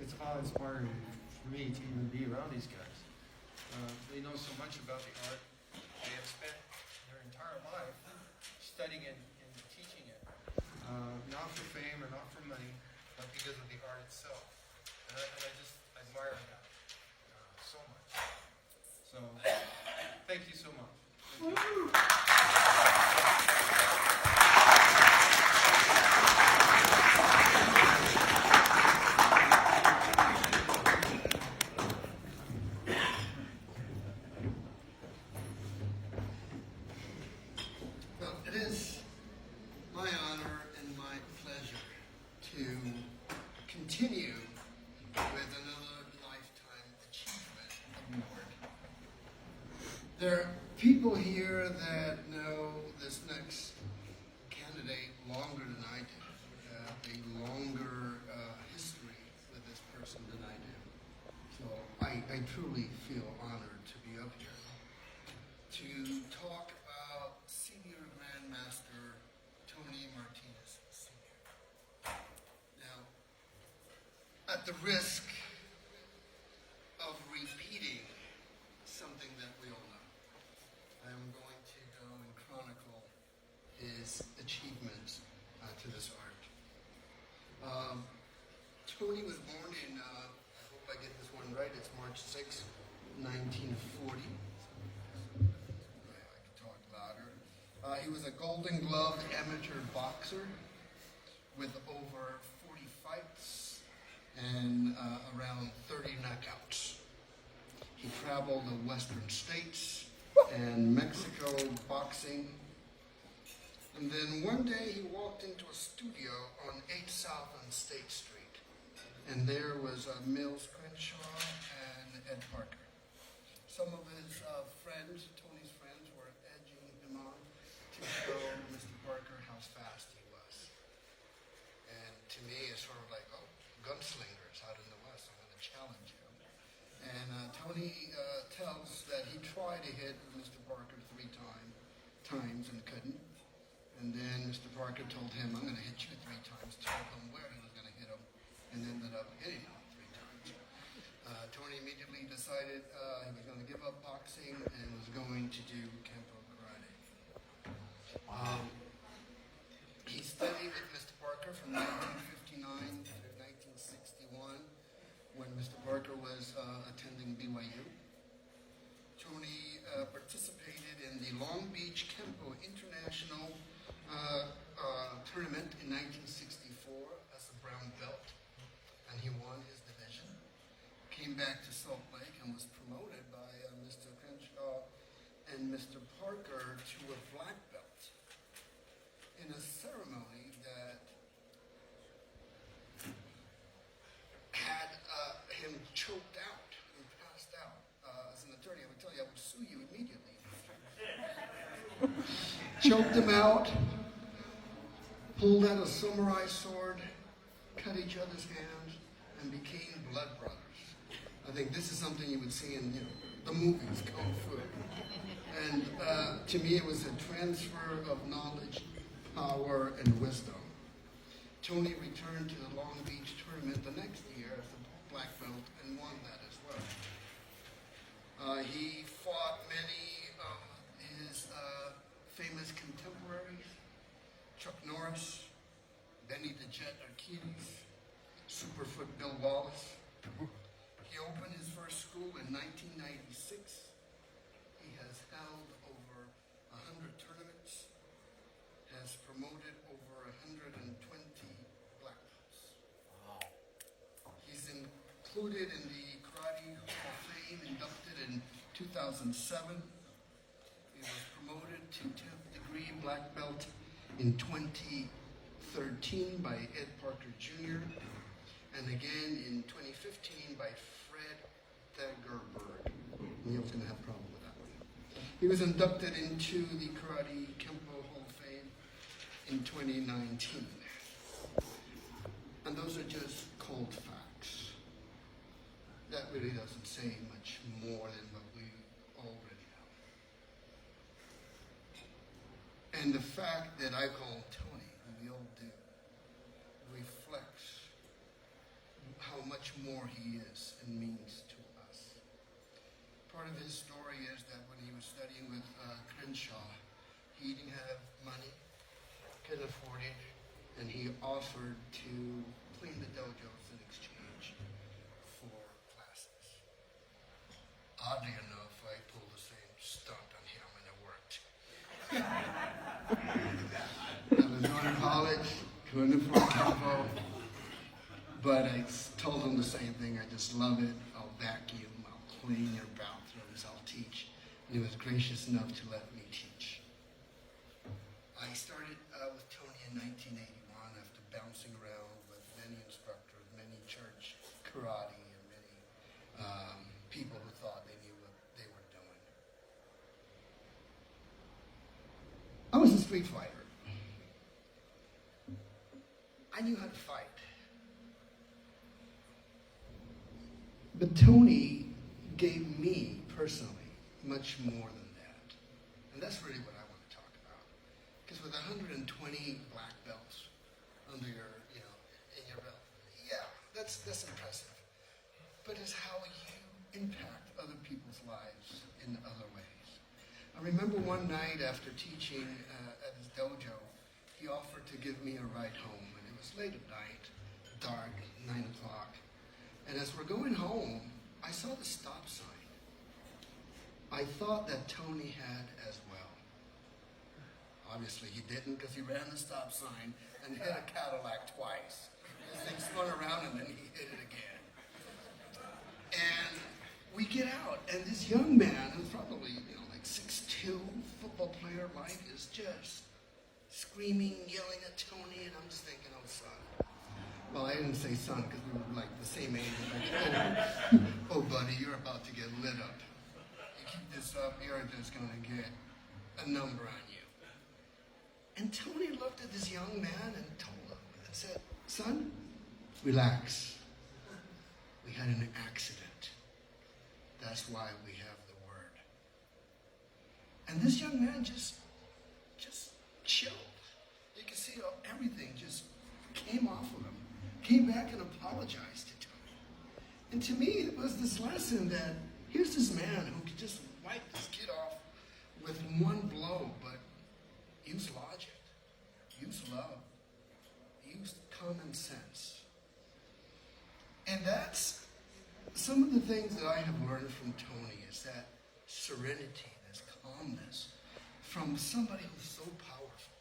It's awe-inspiring for me to even be around these guys. They know so much about the art. They have spent their entire life studying it and teaching it, not for fame or not for money, but because of the art itself. And I just admire that so much. So, thank you so much. Thank you. Continue with another lifetime achievement award. There are people here that know this next candidate longer than I do, a longer history with this person than I do. So I truly feel honored to be up here to talk about Senior Grandmaster Tony Martinez. At the risk of repeating something that we all know, I am going to go and chronicle his achievements to this art. Tony was born in, I hope I get this one right, it's March 6, 1940. Yeah, I can talk louder. He was a Golden Glove amateur boxer with over 40 fights and around 30 knockouts. He traveled the western states and Mexico boxing. And then one day he walked into a studio on 8 South on State Street. And there was Mills Crenshaw and Ed Parker. Some of his friends, Tony's friends, were edging him on to show Mr. Parker how fast he was. And to me, it's sort of like, oh, gunslingers out in the West, I'm going to challenge him. And Tony tells that he tried to hit Mr. Parker 3 times and couldn't. And then Mr. Parker told him, I'm going to hit you 3 times, told him where he was going to hit him, and ended up hitting him 3 times. Tony immediately decided he was going to give up boxing and was going to do Kempo karate. He studied with Mr. Parker from 1959 to 1961 when Mr. Parker was attending BYU. Tony participated in the Long Beach Kempo International tournament in 1964 as a brown belt, and he won his division. Came back to Salt Lake and was promoted by Mr. Crenshaw and Mr. Parker to a black belt in a ceremony that had him choked out and passed out. As an attorney, I would tell you, I would sue you immediately. Choked him out, pulled out a samurai sword, cut each other's hands, and became blood brothers. I think this is something you would see in the movies, Kung Fu. And to me, it was a transfer of knowledge, power, and wisdom. Tony returned to the Long Beach tournament the next year as a black belt and won that as well. He fought many of his famous contemporaries, Chuck Norris, Benny the Jet Arquette, Superfoot Bill Wallace. He opened his first school in 1996. He has held over 100 tournaments, has promoted over 120 black belts. Wow. He's included in the Karate Hall of Fame, inducted in 2007. He was promoted to 10th degree black belt in 2013 by Ed Parker Jr. and again in 2015 by Fred Thaggerberg. Neil's going to have a problem with that one. He was inducted into the Karate Kempo Hall of Fame in 2019. And those are just cold facts. That really doesn't say much more than what we already know. And the fact that I call Tony, and we all do, reflects how more he is and means to us. Part of his story is that when he was studying with Crenshaw, he didn't have money, couldn't afford it, and he offered to clean the dojos in exchange for classes. Oddly enough, I pulled the same stunt on him and it worked. I was going to college, couldn't afford Capo, but I told him the same thing. I just love it. I'll vacuum, I'll clean your bathrooms, I'll teach. And he was gracious enough to let me teach. I started with Tony in 1981 after bouncing around with many instructors, many church karate, and many people who thought they knew what they were doing. I was a street fighter. I knew how to fight. But Tony gave me, personally, much more than that. And that's really what I want to talk about. Because with 120 black belts under your, in your belt, yeah, that's impressive. But it's how you impact other people's lives in other ways. I remember one night after teaching at his dojo, he offered to give me a ride home. And it was late at night, dark, 9 o'clock. And as we're going home, I saw the stop sign. I thought that Tony had as well. Obviously he didn't, because he ran the stop sign and hit a Cadillac twice. This thing spun around and then he hit it again. And we get out, and this young man, who's probably like 6'2", football player like, is just screaming, yelling at Tony, and I'm just thinking, oh, son. Well, I didn't say son because we were like the same age. Like, oh, buddy, you're about to get lit up. You keep this up, you're just going to get a number on you. And Tony looked at this young man and told him and said, son, relax. We had an accident. That's why we have the word. And this young man just chilled. You can see everything just came off of him. Came back and apologized to Tony. And to me, it was this lesson that here's this man who could just wipe this kid off with one blow, but use logic, use love, use common sense. And that's some of the things that I have learned from Tony is that serenity, this calmness, from somebody who's so powerful,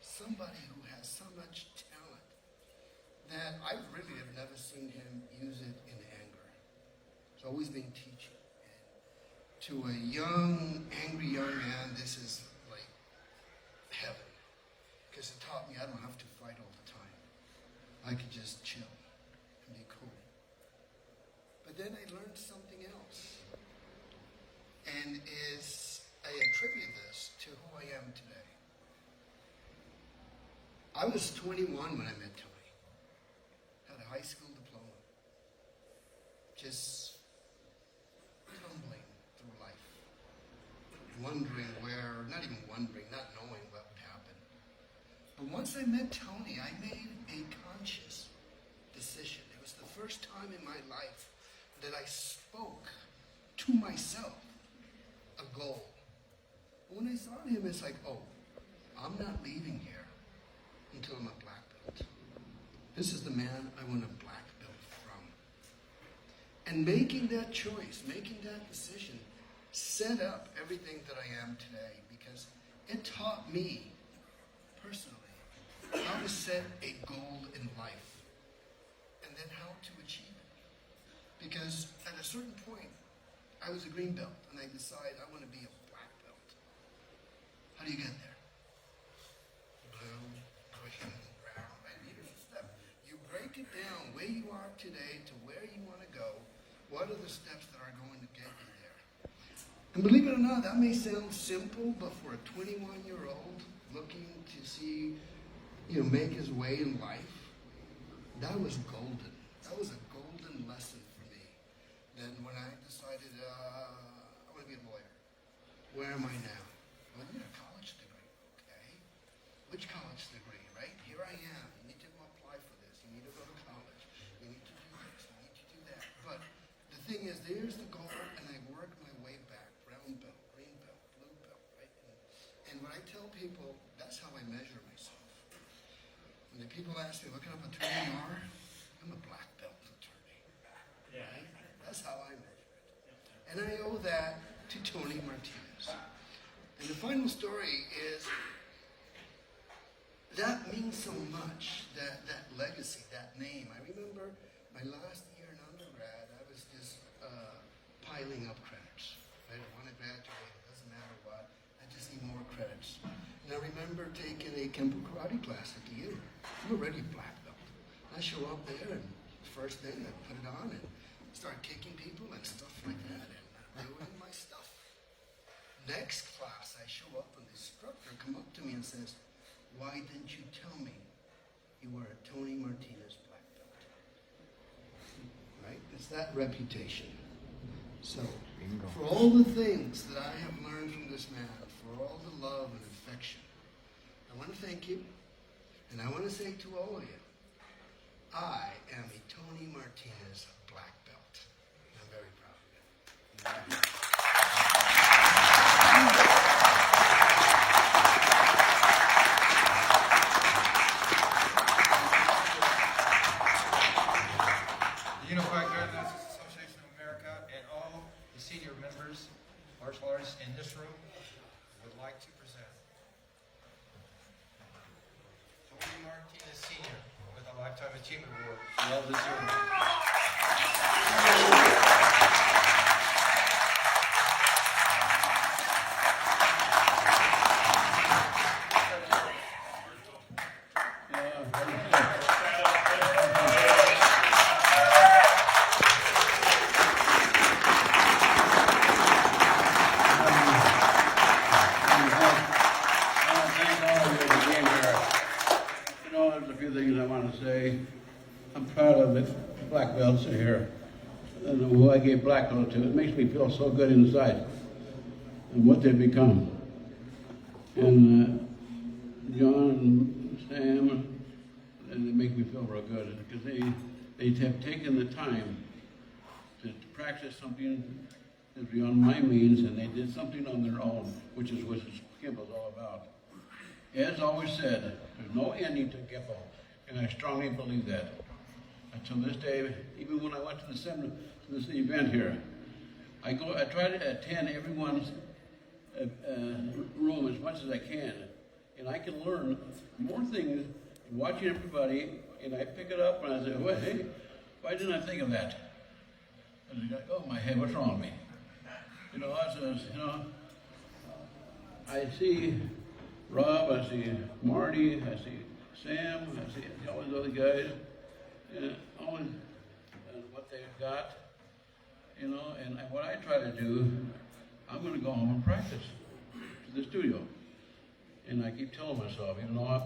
somebody who has so much talent, that I really have never seen him use it in anger. It's always been teaching. And to a angry young man, this is like heaven. Because it taught me I don't have to fight all the time. I could just chill and be cool. But then I learned something else. And I attribute this to who I am today. I was 21 when I met Tony. Had a high school diploma. Just tumbling through life. Wondering not knowing what would happen. But once I met Tony, I made a conscious decision. It was the first time in my life that I spoke to myself a goal. When I saw him, it's like, oh, I'm not leaving here until I'm a black belt. This is the man I want a black belt from. And making that choice, making that decision, set up everything that I am today, because it taught me, personally, how to set a goal in life, and then how to achieve it. Because at a certain point, I was a green belt, and I decided I want to be a black belt. How do you get there? Blue, green, brown, right? Here's the step. You break it down where you are today to where you want to go. What are the steps that are going to get you there? And believe it or not, that may sound simple, but for a 21-year-old looking to see, make his way in life, that was golden. That was a golden lesson for me. Then when I decided, I want to be a lawyer. Where am I now? Well, you need a college degree, okay? Which college degree, right? Here I am. You need to go apply for this. You need to go to college. You need to do this. You need to do thing is, there's the goal, and I work my way back. Brown belt, green belt, blue belt, right? And when I tell people, that's how I measure myself. When the people ask me, what kind of attorney you are? I'm a black belt attorney. Right? That's how I measure it. And I owe that to Tony Martinez. And the final story is, that means so much, that legacy, that name. I remember my last year in undergrad, I was just piling up credits. Right? I want to graduate, it doesn't matter what, I just need more credits. And I remember taking a Kempo karate class at the U. I'm already black belt. I show up there, and the first day I put it on and start kicking people and stuff like that, and doing my stuff. Next class, I show up, and the instructor come up to me and says, why didn't you tell me you were a Tony Martinez black belt? Right? It's that reputation. So, for all the things that I have learned from this man, for all the love and affection, I want to thank you, and I want to say to all of you, I am a Tony Martinez black belt. I'm very proud of it. Unified Guidelines Association of America and all the senior members, martial artists in this room, would like to present Tony Martinez Sr. with a Lifetime Achievement Award. Well deserved. I'm proud of the black belts are here, and who I gave black belt to. It makes me feel so good inside, and what they've become. And John and Sam, and they make me feel real good because they have taken the time to practice something that's beyond my means, and they did something on their own, which is what Kimbo's all about. As always said, there's no ending to Kimbo. And I strongly believe that. Until this day, even when I went to this event here, I try to attend everyone's room as much as I can. And I can learn more things watching everybody, and I pick it up and I say, well, hey, why didn't I think of that? And I go, oh my head, what's wrong with me? You know, I see Rob, I see Marty, I see Sam, I see all these other guys, and what they've got, and what I try to do, I'm going to go home and practice to the studio. And I keep telling myself, even though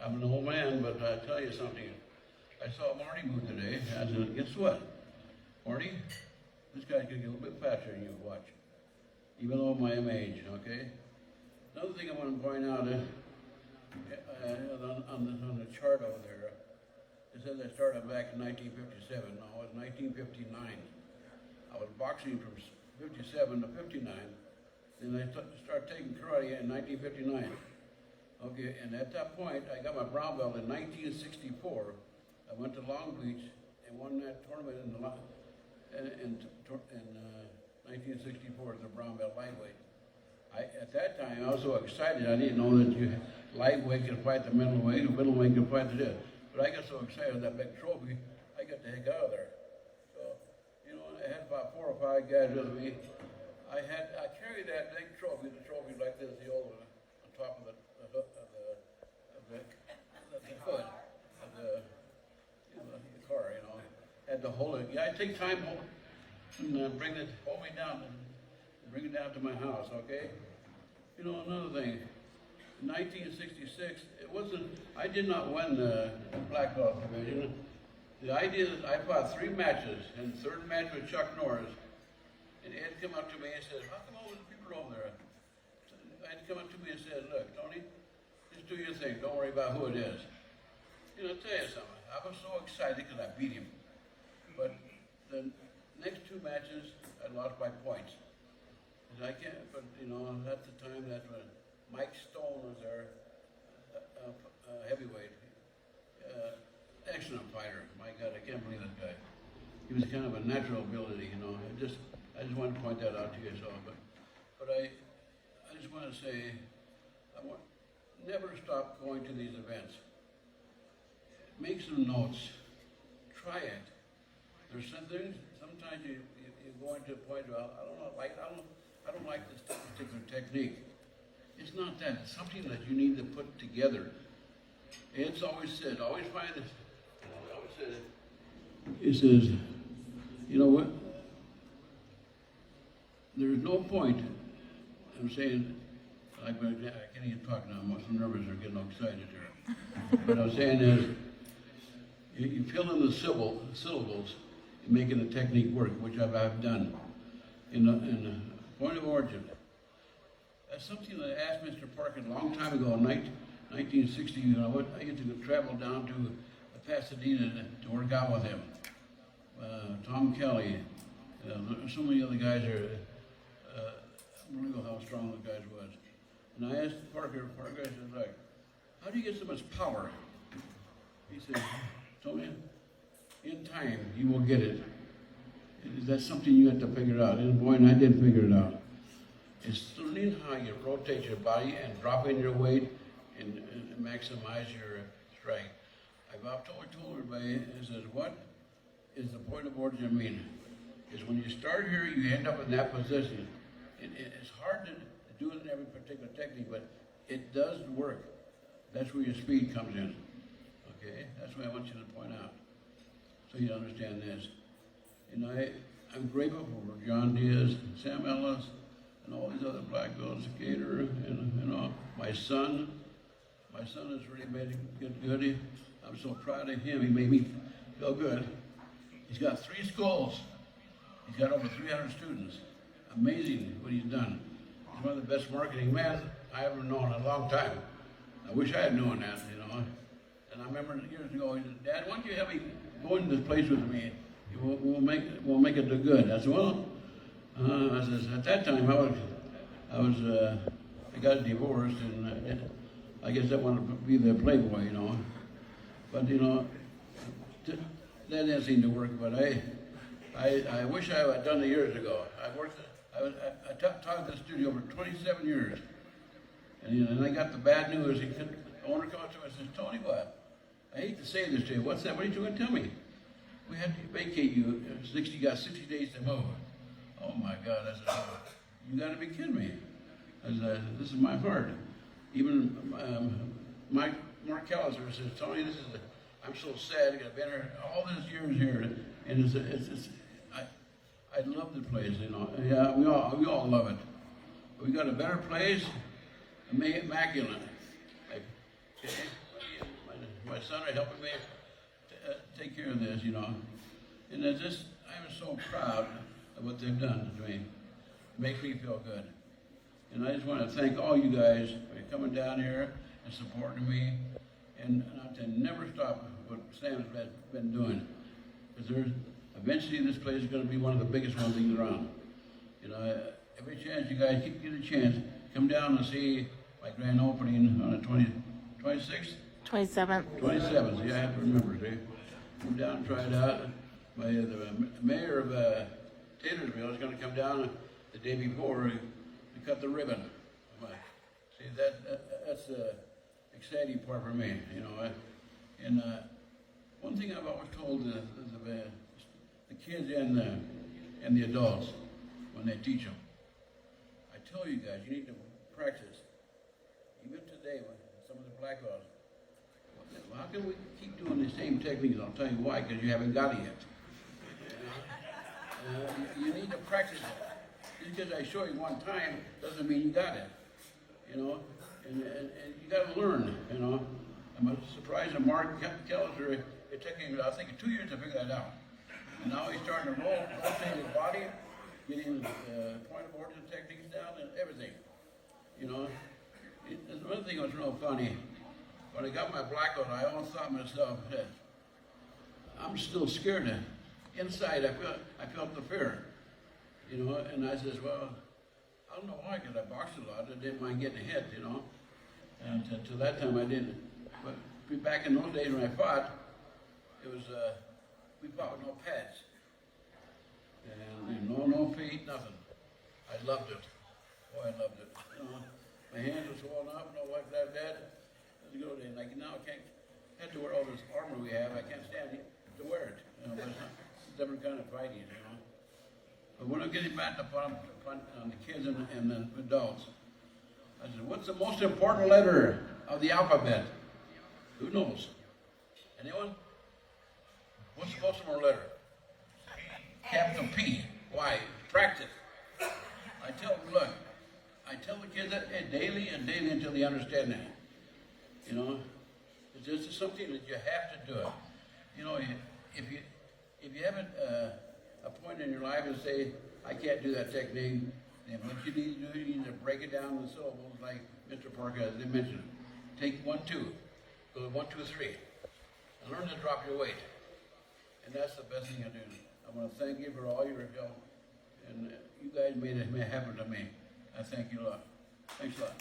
I'm an old man, but I tell you something. I saw Marty move today, and I said, guess what? Marty, this guy's going to get a little bit faster than you, watch. Even though I'm my age, okay? Another thing I want to point out is, on the chart over there, it says I started back in 1957. No, it was 1959. I was boxing from 57 to 59. Then I started taking karate in 1959. Okay, and at that point, I got my brown belt in 1964. I went to Long Beach and won that tournament in 1964 as a brown belt lightweight. At that time, I was so excited. I didn't know that lightweight could fight the middleweight, or middleweight could fight the dead. But I got so excited with that big trophy, I got the heck out of there. So, I had about 4 or 5 guys with me. I carried that big trophy, the trophy like this, the old one, on top of the hood of the car. Had to hold it. Yeah, I take time and hold me down and bring it down to my house. Okay. Another thing. In 1966, I did not win the black belt division. The idea that I fought 3 matches, and the third match was Chuck Norris. And Ed come up to me and said, how come all those people over there? Ed come up to me and said, look, Tony, just do your thing. Don't worry about who it is. I'll tell you something. I was so excited because I beat him. But the next 2 matches, I can't, but you know, that's the time that when Mike Stone was there, heavyweight, excellent fighter. My God, I can't believe that guy. He was kind of a natural ability, you know. I just wanted to point that out to you, so, but I just want to say, never stop going to these events. Make some notes. Try it. There's something. Sometimes you go into a point where I don't like this particular technique. It's not that. It's something that you need to put together. It's always said. Always find it. Always said it. He says, you know what? There's no point. I'm saying, I can't even talk now. I'm so nervous or getting all excited here. What I'm saying is, you fill in the syllables in making the technique work, which I've done in the point of origin. That's something that I asked Mr. Parker a long time ago in 1960. You know, I get to travel down to Pasadena to work out with him. Tom Kelly, so many other guys are unbelievable how strong the guys was. And I asked Parker, I said, like, how do you get so much power? He said, Tony, in time you will get it. That's something you have to figure out. And boy, and I did figure it out. It's learning how you rotate your body and drop in your weight and maximize your strength. I've told everybody, I said, what is the point of origin mean? Is when you start here, you end up in that position. It's hard to do it in every particular technique, but it does work. That's where your speed comes in. Okay? That's what I want you to point out, so you understand this. And I'm grateful for John Diaz, Sam Ellis, and all these other black belts, Gator, and all. My son has really made it good. I'm so proud of him. He made me feel good. He's got 3 schools. He's got over 300 students. Amazing what he's done. He's one of the best marketing men I ever known in a long time. I wish I had known that, you know. And I remember years ago, he said, Dad, why don't you help me go into this place with me? We'll make it do good. I said, well, I said, at that time, I got divorced, and I guess I wanted to be the playboy, you know. But, you know, that didn't seem to work, but I wish I had done it years ago. I taught in the studio for 27 years. And, you know, and I got the bad news. The owner comes to me and says, Tony, what? I hate to say this to you. What's that? What are you trying to tell me? We had to vacate you. You got 60 days to move. Oh, my God. I said, oh, you got to be kidding me. I said, this is my heart. Even Mark Callister says, Tony, I'm so sad. I've been here all these years here. And I love the place, you know. Yeah, we all love it. But we got a better place, immaculate. My son are helping me take care of this, you know. And I'm so proud of what they've done to me. It makes me feel good. And I just want to thank all you guys for coming down here and supporting me. And I'll tell you, never stop what Sam's been doing. Because eventually this place is going to be one of the biggest things around. You know, every chance you guys get a chance, come down and see my grand opening on the 26th? 27th. 27th, yeah, I have to remember, see? Come down and try it out. The mayor of Taylorsville is going to come down the day before to cut the ribbon. See, that's the exciting part for me, you know. And one thing I've always told the kids and the adults when they teach them, I tell you guys, you need to practice. Even today, with some of the black belts, how can we keep doing the same techniques? I'll tell you why, because you haven't got it yet. You need to practice it. Just because I show you one time doesn't mean you got it, you know. And you got to learn, you know. I'm surprised that Mark Kellister, it took him, I think, 2 years to figure that out. And now he's starting to rotate his body, getting point of origin techniques down and everything, you know. One thing was real funny. When I got my black belt, I always thought to myself, I'm still scared. Inside, I felt the fear, you know. And I says, well, I don't know why, because I boxed a lot. I didn't mind getting hit, you know. And till that time I didn't. But back in those days when I fought, it was, we fought with no pads. And no feet, nothing. I loved it. Oh, I loved it. You know, my hands were swollen up, no like that. It was a good day. Like now I can't, have to wear all this armor we have. I can't stand it to wear it. You know, but it's a different kind of fighting, you know. But when I'm getting back upon the kids and the adults, I said, what's the most important letter of the alphabet? Who knows? Anyone? What's the most important letter? Capital P. Why? Practice. I tell the kids that daily until they understand that. You know, it's just something that you have to do it. You know, if you haven't a point in your life and say, I can't do that technique, then what you need to do, you need to break it down in syllables like Mr. Parker, as they mentioned. Take 1, 2, go to 1, 2, 3, and learn to drop your weight. And that's the best thing I do. I want to thank you for all your help, and you guys made it happen to me. I thank you a lot. Thanks a lot.